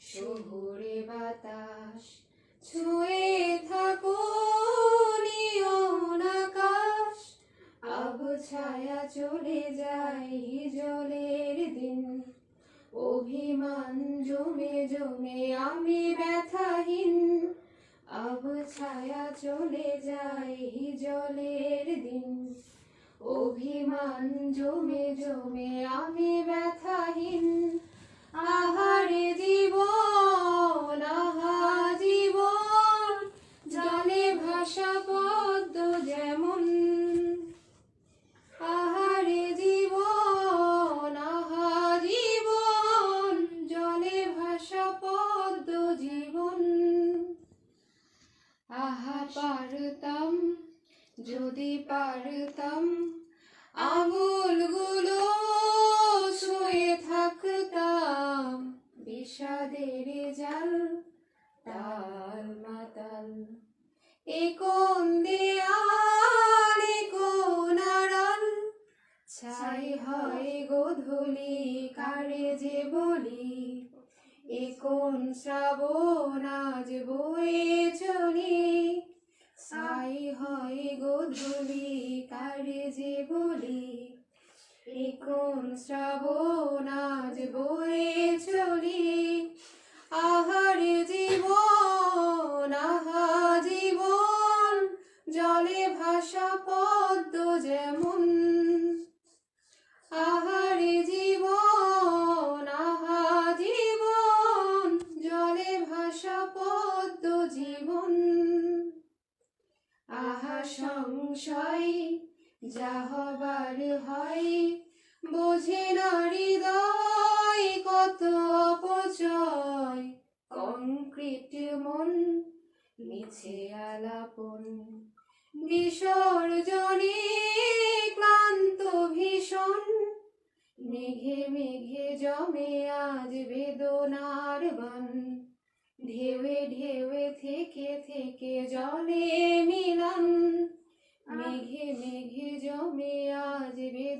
শহুরে বাতাস ছুঁয়ে থাকো নিয়ন আকাশ, আবছায়া চলে যায় হিজলের দিন। অভিমান জমে জমে আমি ব্যথাহীন, আবছায়া চলে যায় হিজলের দিন। অভিমান জমে জমে আমি ব্যথাহীন, আহারে জীবন আহা জীবন, জলে ভাসা পদ্ম যেমন। আহারে জীবন আহা জীবন, জলে ভাসা পদ্ম জীবন। আহা পারতাম যদি পারতাম, আঙুলগুলো ছুঁয়ে থাকতাম বিষাদের জাল টাল মাতাল। এ কোন দেয়াল এ কোন আড়াল, ছাই হয় গোধূলি কারে যে বলি। এ কোন শ্রাবণ আজ বয়ে চলি, ছাই হয় গোধূলি কারে যে বলি। এ কোন শ্রাবণ আজ বয়ে চলি, আহারে জীবন আহা জীবন, জলে ভাসা পদ্ম যেমন। আহারে জীবন আহা জীবন, জলে ভাসা পদ্ম জীবন। আহা সংশয় যা হবার হয়, বোঝে না হৃদয় কত অপচয়। কংক্রিট মন মিছে আলাপন, বিসর্জনে ক্লান্ত ভীষণ। মেঘে মেঘে জমে আজ বেদনার বান, ঢেউে ঢেউে থেকে থেকে জলে মিলন। মেঘে মেঘে জমে আজ বেদনা।